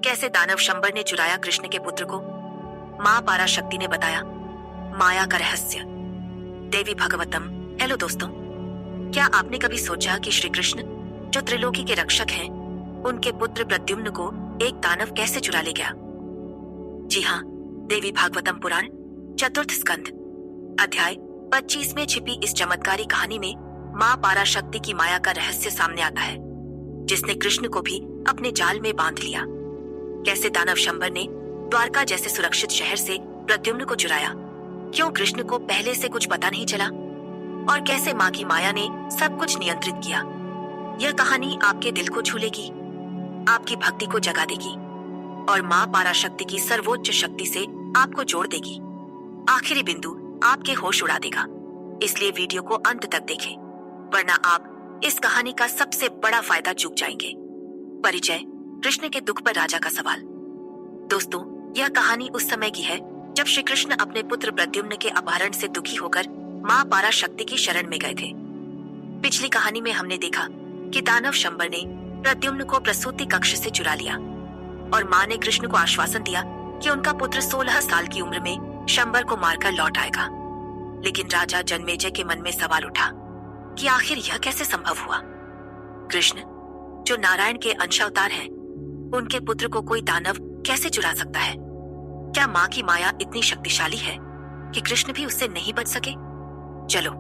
कैसे दानव शंबर ने चुराया कृष्ण के पुत्र को। माँ पाराशक्ति ने बताया माया का रहस्य। देवी भागवतम। हेलो दोस्तों, क्या आपने कभी सोचा कि श्री कृष्ण जो त्रिलोकी के रक्षक हैं, उनके पुत्र प्रद्युम्न को एक दानव कैसे चुरा ले गया? जी हाँ, देवी भागवतम पुराण चतुर्थ स्कंद अध्याय 25 में छिपी इस चमत्कारी कहानी में माँ पाराशक्ति की माया का रहस्य सामने आता है, जिसने कृष्ण को भी अपने जाल में बांध लिया। कैसे दानव शंबर ने द्वारका जैसे सुरक्षित शहर से प्रद्युम्न को चुराया, क्यों कृष्ण को पहले से कुछ पता नहीं चला, और कैसे माँ की माया ने सब कुछ नियंत्रित किया। यह कहानी आपके दिल को छू लेगी, आपकी भक्ति को जगा देगी और माँ पाराशक्ति की सर्वोच्च शक्ति से आपको जोड़ देगी। आखिरी बिंदु आपके होश उड़ा देगा। इसलिए वीडियो को अंत तक देखें, वरना आप इस कहानी का सबसे बड़ा फायदा चूक जाएंगे। परिचय। कृष्ण के दुख पर राजा का सवाल। दोस्तों, यह कहानी उस समय की है जब श्री कृष्ण अपने पुत्र प्रद्युम्न के अपहरण से दुखी होकर माँ पाराशक्ति की शरण में गए थे। पिछली कहानी में हमने देखा कि दानव शंबर ने प्रद्युम्न को प्रसूति कक्ष से चुरा लिया और माँ ने कृष्ण को आश्वासन दिया कि उनका पुत्र 16 साल की उम्र में शंबर को मारकर लौट आएगा। लेकिन राजा जन्मेजय के मन में सवाल उठा कि आखिर यह कैसे संभव हुआ। कृष्ण जो नारायण के अंश अवतार हैं, उनके पुत्र को कोई दानव कैसे चुरा सकता है? क्या माँ की माया इतनी शक्तिशाली है कि कृष्ण भी उससे नहीं बच सके? चलो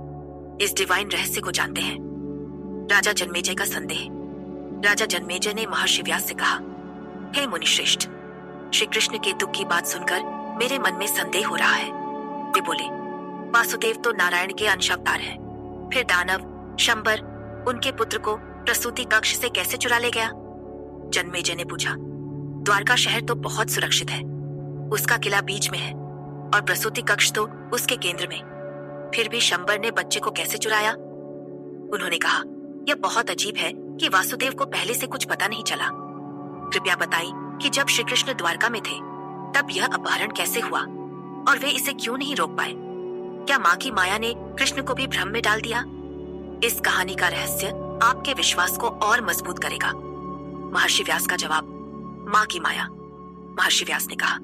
इस डिवाइन रहस्य को जानते हैं। राजा जन्मेजय का संदेह। राजा जन्मेजय ने महर्षि व्यास से कहा, हे मुनिश्रेष्ठ, श्री कृष्ण के दुख की बात सुनकर मेरे मन में संदेह हो रहा है। वे बोले, वासुदेव तो नारायण के अंश अवतार हैं, फिर दानव शंबर उनके पुत्र को प्रसूति कक्ष से कैसे चुरा ले गया? जन्मेजय ने पूछा, द्वारका शहर तो बहुत सुरक्षित है, उसका किला बीच में है और प्रसूति कक्ष तो उसके केंद्र में, फिर भी शंबर ने बच्चे को कैसे चुराया? उन्होंने कहा, यह बहुत अजीब है कि वासुदेव को पहले से कुछ पता नहीं चला। कृपया बताइए कि जब श्री कृष्ण द्वारका में थे तब यह अपहरण कैसे हुआ और वे इसे क्यों नहीं रोक पाए? क्या माँ की माया ने कृष्ण को भी भ्रम में डाल दिया? इस कहानी का रहस्य आपके विश्वास को और मजबूत करेगा। महर्षि व्यास का जवाब, माँ की माया। महर्षि व्यास ने कहा,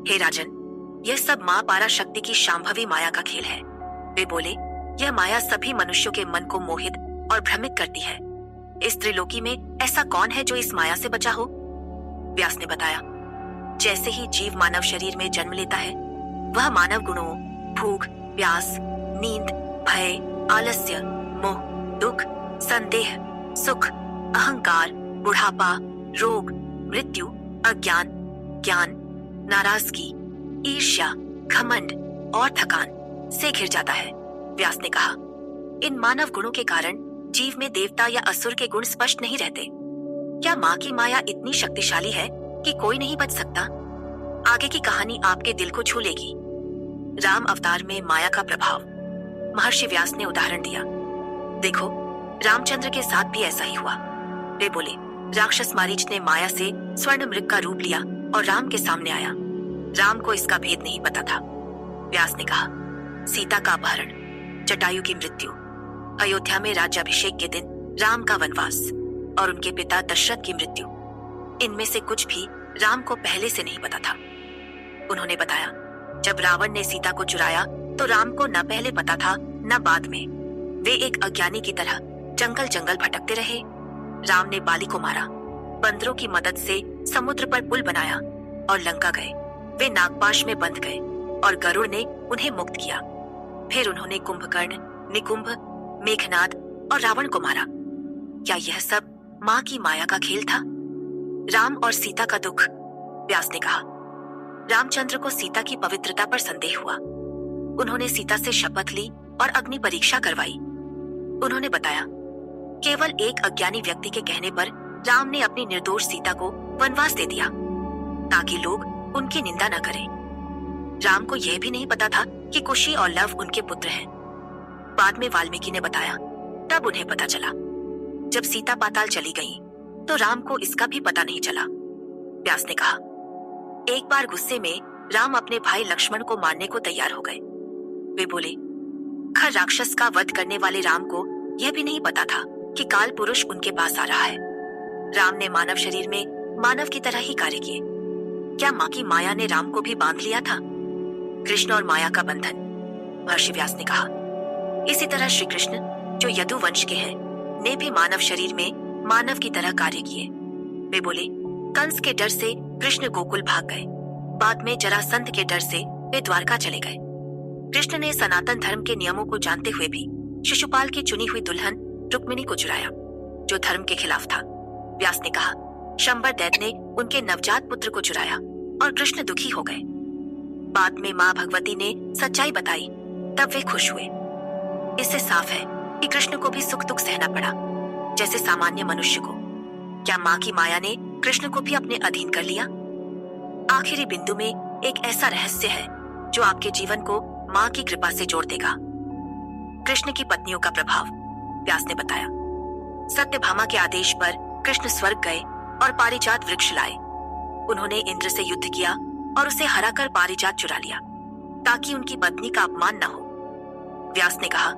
हे राजन, यह सब माँ पाराशक्ति की शांभवी माया का खेल है। वे बोले, यह माया सभी मनुष्यों के मन को मोहित और भ्रमित करती है। इस त्रिलोकी में ऐसा कौन है जो इस माया से बचा हो? व्यास ने बताया, जैसे ही जीव मानव शरीर में जन्म लेता है, वह मानव गुणों भूख, प्यास, नींद, भय, आलस्य, मोह, दुख, संदेह, सुख, अहंकार, बुढ़ापा, रोग, मृत्यु, अज्ञान, ज्ञान, नाराजगी, ईर्ष्या, घमंड और थकान से घिर जाता है। व्यास ने कहा, इन मानव गुणों के कारण जीव में देवता या असुर के गुण स्पष्ट नहीं रहते। क्या माँ की माया इतनी शक्तिशाली है कि कोई नहीं बच सकता? आगे की कहानी आपके दिल को छू लेगी। राम अवतार में माया का प्रभाव। महर्षि व्यास ने उदाहरण दिया, देखो रामचंद्र के साथ भी ऐसा ही हुआ। वे बोले, राक्षस मारीच ने माया से स्वर्ण मृग का रूप लिया और राम के सामने आया। राम को इसका भेद नहीं पता था। व्यास ने कहा, सीता का अपहरण, जटायु की मृत्यु, अयोध्या में राज्याभिषेक के दिन राम का वनवास और उनके पिता दशरथ की मृत्यु, इनमें से कुछ भी राम को पहले से नहीं पता था। उन्होंने बताया, जब रावण ने सीता को चुराया तो राम को न पहले पता था न बाद में। वे एक अज्ञानी की तरह जंगल जंगल भटकते रहे। राम ने बाली को मारा, बंदरों की मदद से समुद्र पर पुल बनाया और लंका गए। वे नागपाश में बंध गए और गरुड़ ने उन्हें मुक्त किया। फिर उन्होंने कुंभकर्ण, निकुंभ, मेघनाद और रावण को मारा। क्या यह सब माँ की माया का खेल था? राम और सीता का दुख। व्यास ने कहा, रामचंद्र को सीता की पवित्रता पर संदेह हुआ। उन्होंने सीता से शपथ ली और अग्नि परीक्षा करवाई। उन्होंने बताया, केवल एक अज्ञानी व्यक्ति के कहने पर राम ने अपनी निर्दोष सीता को वनवास दे दिया ताकि लोग उनकी निंदा न करें। राम को यह भी नहीं पता था कि कुशी और लव उनके पुत्र हैं। बाद में वाल्मीकि ने बताया, तब उन्हें पता चला। जब सीता पाताल चली गई तो राम को इसका भी पता नहीं चला। व्यास ने कहा, एक बार गुस्से में राम अपने भाई लक्ष्मण को मारने को तैयार हो गए। वे बोले, खर राक्षस का वध करने वाले राम को यह भी नहीं पता था कि काल पुरुष उनके पास आ रहा है। राम ने मानव शरीर में मानव की तरह ही कार्य किए। क्या माँ की माया ने राम को भी बांध लिया था? कृष्ण और माया का बंधन। महर्षि व्यास ने कहा, इसी तरह श्री कृष्ण जो यदु वंश के हैं ने भी मानव शरीर में मानव की तरह कार्य किए। वे बोले, कंस के डर से कृष्ण गोकुल भाग गए। बाद में जरासंध के डर से वे द्वारका चले गए। कृष्ण ने सनातन धर्म के नियमों को जानते हुए भी शिशुपाल की चुनी हुई दुल्हन रुक्मिणी को चुराया, जो धर्म के खिलाफ था। व्यास ने कहा, शंबर दैत्य ने उनके नवजात पुत्र को चुराया और कृष्ण दुखी हो गए। बाद में माँ भगवती ने सच्चाई बताई, तब वे खुश हुए। इससे साफ है कि कृष्ण को भी सुख दुख सहना पड़ा, जैसे सामान्य मनुष्य को। क्या माँ की माया ने कृष्ण को भी अपने अधीन कर लिया? आखिरी बिंदु में एक ऐसा रहस्य है जो आपके जीवन को माँ की कृपा से जोड़ देगा। कृष्ण की पत्नियों का प्रभाव। व्यास ने बताया, सत्यभामा के आदेश पर कृष्ण स्वर्ग गए और पारिजात वृक्ष लाए। उन्होंने इंद्र से युद्ध किया और उसे हराकर पारिजात चुरा लिया, ताकि उनकी पत्नी का अपमान न हो। व्यास ने कहा,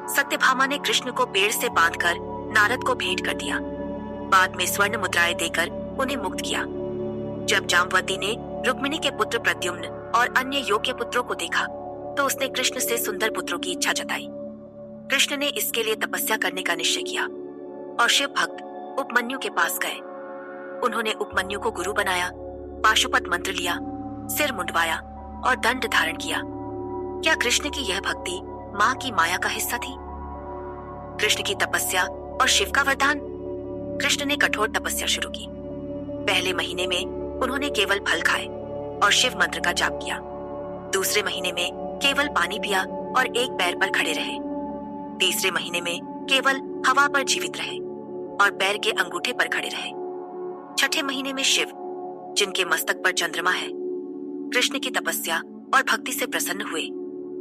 सत्यभामा ने कृष्ण को पेड़ से बांधकर नारद को भेंट कर दिया। बाद में स्वर्ण मुद्राएं देकर उन्हें मुक्त किया। जब जाम्बवती ने रुक्मिणी के पुत्र प्रद्युम्न और अन्य योग्य पुत्रों को देखा, तो उसने कृष्ण से सुंदर पुत्रों की इच्छा जताई। कृष्ण ने इसके लिए तपस्या करने का निश्चय किया और शिव भक्त उपमन्यु के पास गए। उन्होंने उपमन्यु को गुरु बनाया, पाशुपत मंत्र लिया, सिर मुंडवाया और दंड धारण किया। क्या कृष्ण की यह भक्ति माँ की माया का हिस्सा थी? कृष्ण की तपस्या और शिव का वरदान। कृष्ण ने कठोर तपस्या शुरू की। पहले महीने में उन्होंने केवल फल खाए और शिव मंत्र का जाप किया। दूसरे महीने में केवल पानी पिया और एक पैर पर खड़े रहे। तीसरे महीने में केवल हवा पर जीवित रहे और पैर के अंगूठे पर खड़े रहे। छठे महीने में शिव, जिनके मस्तक पर चंद्रमा है, कृष्ण की तपस्या और भक्ति से प्रसन्न हुए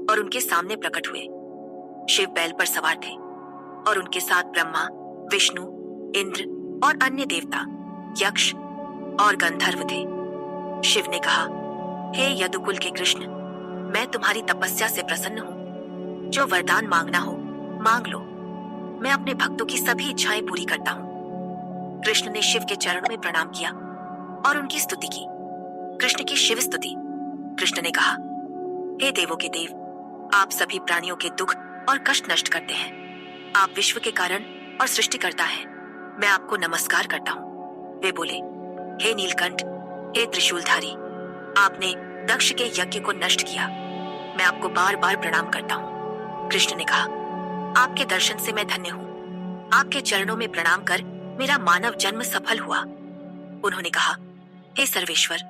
और उनके सामने प्रकट हुए। शिव बैल पर सवार थे और उनके साथ ब्रह्मा, विष्णु, इंद्र और अन्य देवता, यक्ष और गंधर्व थे। शिव ने कहा, हे यदुकुल के कृष्ण, मैं तुम्हारी तपस्या से प्रसन्न हूँ। जो वरदान मांगना हो मांग लो, मैं अपने भक्तों की सभी इच्छाएं पूरी करता हूँ। कृष्ण ने शिव के चरणों में प्रणाम किया और उनकी स्तुति की। कृष्ण की शिव स्तुति। कृष्ण ने कहा, हे देवों के देव, आप सभी प्राणियों के दुख और कष्ट नष्ट करते हैं। आप विश्व के कारण और सृष्टिकर्ता हैं। मैं आपको नमस्कार करता हूँ। वे बोले, हे नीलकंठ, हे त्रिशूलधारी, आपने दक्ष के यज्ञ को नष्ट किया। मैं आपको बार बार प्रणाम करता हूँ। कृष्ण ने कहा, आपके दर्शन से मैं धन्य हूँ। आपके चरणों में प्रणाम कर मेरा मानव जन्म सफल हुआ। उन्होंने कहा, हे सर्वेश्वर,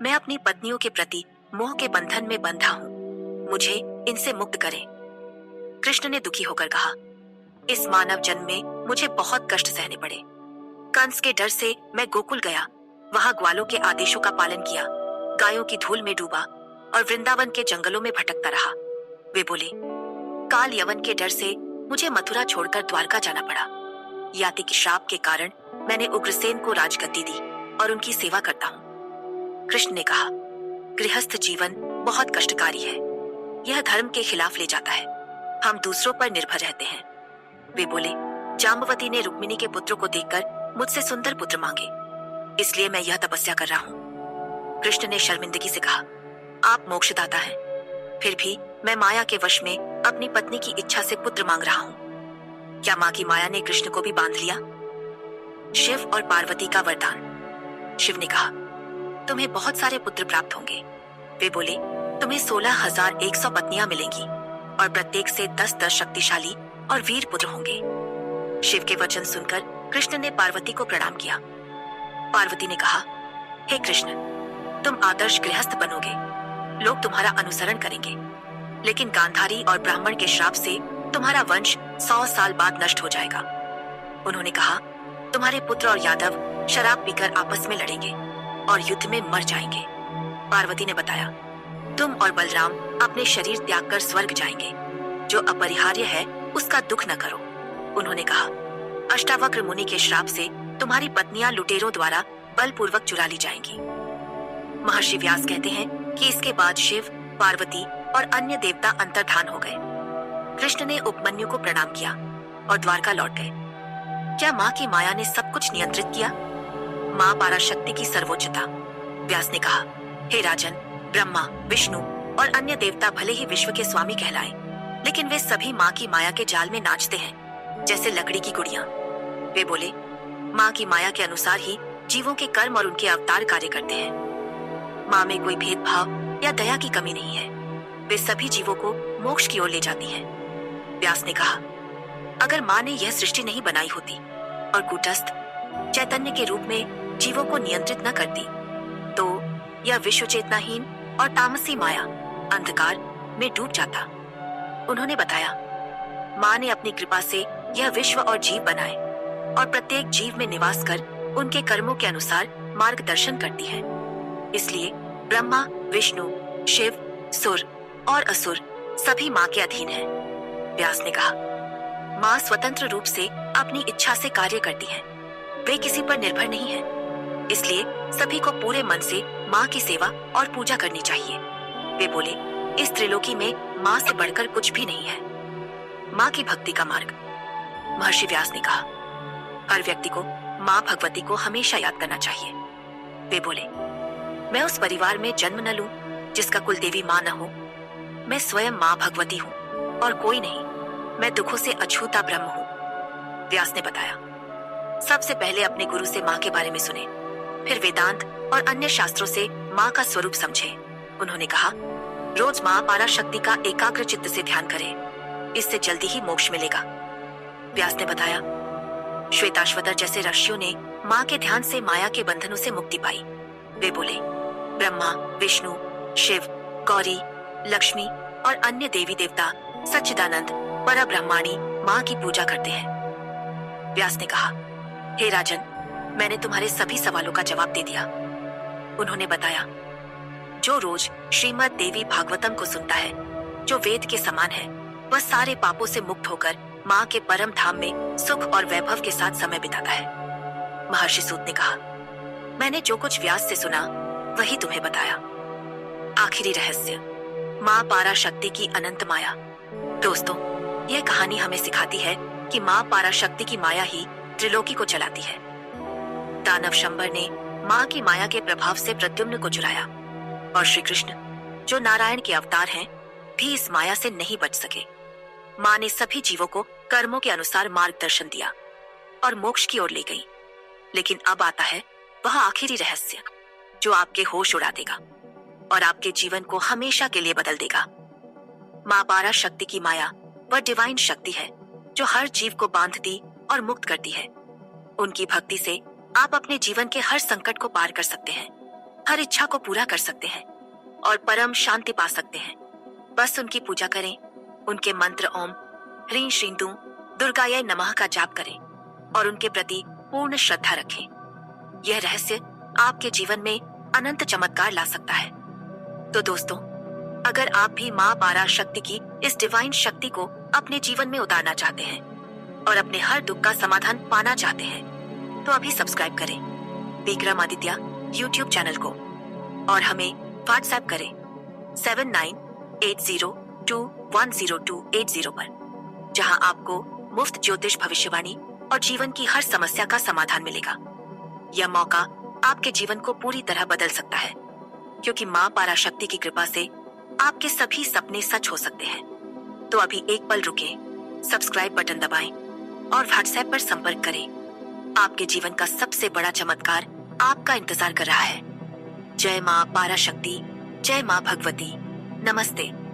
मैं अपनी पत्नियों के प्रति मोह के बंधन में बंधा हूँ। मुझे इनसे मुक्त करें। कृष्ण ने दुखी होकर कहा, इस मानव जन्म में मुझे बहुत कष्ट सहने पड़े। कंस के डर से मैं गोकुल गया, वहां ग्वालों के आदेशों का पालन किया, गायों की धूल में डूबा और वृंदावन के जंगलों में भटकता रहा। वे बोले, काल यवन के डर से मुझे मथुरा छोड़कर द्वारका जाना पड़ा। याति के श्राप के कारण मैंने उग्रसेन को राजगद्दी दी और उनकी सेवा करता हूँ। कृष्ण ने कहा, गृहस्थ जीवन बहुत कष्टकारी है। यह धर्म के खिलाफ ले जाता है। हम दूसरों पर निर्भर रहते हैं। वे बोले, जाम्बवती ने रुक्मिणी के पुत्रों को देखकर मुझसे सुंदर पुत्र मांगे, इसलिए मैं यह तपस्या कर रहा हूँ। कृष्ण ने शर्मिंदगी से कहा, आप मोक्षदाता हैं, फिर भी मैं माया के वश में अपनी पत्नी की इच्छा से पुत्र मांग रहा हूँ। क्या माँ की माया ने कृष्ण को भी बांध लिया? शिव और पार्वती का वरदान। शिव ने कहा, तुम्हें बहुत सारे पुत्र प्राप्त होंगे। वे बोले, तुम्हें 16,100 पत्नियां मिलेंगी और प्रत्येक से 10-10 शक्तिशाली और वीर पुत्र होंगे। शिव के वचन सुनकर कृष्ण ने पार्वती को प्रणाम किया। पार्वती ने कहा, हे कृष्ण, तुम आदर्श गृहस्थ बनोगे, लोग तुम्हारा अनुसरण करेंगे, लेकिन गांधारी और ब्राह्मण के श्राप से तुम्हारा वंश 100 साल बाद नष्ट हो जाएगा। उन्होंने कहा, तुम्हारे पुत्र और यादव शराब पीकर आपस में लड़ेंगे और युद्ध में मर जाएंगे। पार्वती ने बताया, तुम और बलराम अपने शरीर त्याग कर स्वर्ग जाएंगे। जो अपरिहार्य है उसका दुख न करो। उन्होंने कहा, अष्टावक्र मुनि के श्राप से तुम्हारी पत्नियां लुटेरों द्वारा बलपूर्वक चुरा ली जाएंगी। महर्षि व्यास कहते हैं कि इसके बाद शिव, पार्वती और अन्य देवता अंतर्धान हो गए। कृष्ण ने उपमन्यु को प्रणाम किया और द्वारका लौट गए। क्या माँ की माया ने सब कुछ नियंत्रित किया? माँ पराशक्ति की सर्वोच्चता। व्यास ने कहा, हे राजन, ब्रह्मा, विष्णु और अन्य देवता भले ही विश्व के स्वामी कहलाए, लेकिन वे सभी माँ की माया के जाल में नाचते हैं, जैसे लकड़ी की गुड़ियां। वे बोले, माँ की माया के अनुसार ही जीवों के कर्म और उनके अवतार कार्य करते हैं। माँ में कोई भेदभाव या दया की कमी नहीं है। वे सभी जीवों को मोक्ष की ओर ले जाती हैं। व्यास ने कहा, अगर माँ ने यह सृष्टि नहीं बनाई होती और कूटस्थ चैतन्य के रूप में जीवों को नियंत्रित न करती, तो यह विश्व चेतनाहीन और तामसी माया अंधकार में डूब जाता। उन्होंने बताया, माँ ने अपनी कृपा से यह विश्व और जीव बनाए और प्रत्येक जीव में निवास कर उनके कर्मों के अनुसार मार्गदर्शन करती है। इसलिए ब्रह्मा, विष्णु, शिव, सुर और असुर सभी माँ के अधीन हैं। व्यास ने कहा, माँ स्वतंत्र रूप से अपनी इच्छा से कार्य करती है। वे किसी पर निर्भर नहीं है। इसलिए सभी को पूरे मन से माँ की सेवा और पूजा करनी चाहिए। वे बोले, इस त्रिलोकी में माँ से बढ़कर कुछ भी नहीं है। माँ की भक्ति का मार्ग। महर्षि व्यास ने कहा, हर व्यक्ति को माँ भगवती को हमेशा याद करना चाहिए। वे बोले, मैं उस परिवार में जन्म न लूं जिसका कुल देवी माँ न हो। मैं स्वयं माँ भगवती हूँ और कोई नहीं। मैं दुखों से अछूता ब्रह्म हूँ। व्यास ने बताया, सबसे पहले अपने गुरु से माँ के बारे में सुने, फिर वेदांत और अन्य शास्त्रों से माँ का स्वरूप समझे। उन्होंने कहा, रोज माँ पराशक्ति का एकाग्र चित्त से ध्यान करें, इससे जल्दी ही मोक्ष मिलेगा। व्यास ने बताया, श्वेताश्वतर जैसे ऋषियों ने माँ के ध्यान से माया के बंधनों से मुक्ति पाई। वे बोले, ब्रह्मा, विष्णु, शिव, गौरी, लक्ष्मी और अन्य देवी देवता सच्चिदानंद परब्रह्माणी माँ की पूजा करते हैं। व्यास ने कहा, हे राजन, मैंने तुम्हारे सभी सवालों का जवाब दे दिया। उन्होंने बताया, जो रोज श्रीमद् देवी भागवतम को सुनता है, जो वेद के समान है, वह सारे पापों से मुक्त होकर माँ के परम धाम में सुख और वैभव के साथ समय बिताता है। महर्षि सूत ने कहा, मैंने जो कुछ व्यास से सुना वही तुम्हें बताया। आखिरी रहस्य, माँ पराशक्ति की अनंत माया। दोस्तों, यह कहानी हमें सिखाती है कि माँ पराशक्ति की माया ही त्रिलोकी को चलाती है। दानव शंबर ने माँ की माया के प्रभाव से प्रद्युम्न को चुराया और श्री कृष्ण, जो नारायण के अवतार हैं, भी इस माया से नहीं बच सके। माँ ने सभी जीवों को कर्मों के अनुसार मार्गदर्शन दिया और मोक्ष की ओर ले गई। लेकिन अब आता है वह आखिरी रहस्य, जो आपके होश उड़ा देगा और आपके जीवन को हमेशा के लिए बदल देगा। माँ पराशक्ति की माया वह डिवाइन शक्ति है जो हर जीव को बांधती और मुक्त करती है। उनकी भक्ति से आप अपने जीवन के हर संकट को पार कर सकते हैं, हर इच्छा को पूरा कर सकते हैं और परम शांति पा सकते हैं। बस उनकी पूजा करें, उनके मंत्र ओम ह्रीं श्रीं दूं दुर्गायै नमः का जाप करें और उनके प्रति पूर्ण श्रद्धा रखें। यह रहस्य आपके जीवन में अनंत चमत्कार ला सकता है। तो दोस्तों, अगर आप भी माँ पराशक्ति की इस डिवाइन शक्ति को अपने जीवन में उतारना चाहते हैं और अपने हर दुख का समाधान पाना चाहते हैं, तो अभी सब्सक्राइब करें विक्रमादित्य YouTube चैनल को और हमें व्हाट्सएप करें 7980210280 पर, जहां आपको मुफ्त ज्योतिष भविष्यवाणी और जीवन की हर समस्या का समाधान मिलेगा। यह मौका आपके जीवन को पूरी तरह बदल सकता है, क्योंकि माँ पराशक्ति की कृपा से आपके सभी सपने सच हो सकते हैं। तो अभी एक पल रुकें, सब्सक्राइब बटन दबाएं और व्हाट्सएप पर संपर्क करें। आपके जीवन का सबसे बड़ा चमत्कार आपका इंतजार कर रहा है। जय माँ पराशक्ति, जय माँ भगवती। नमस्ते।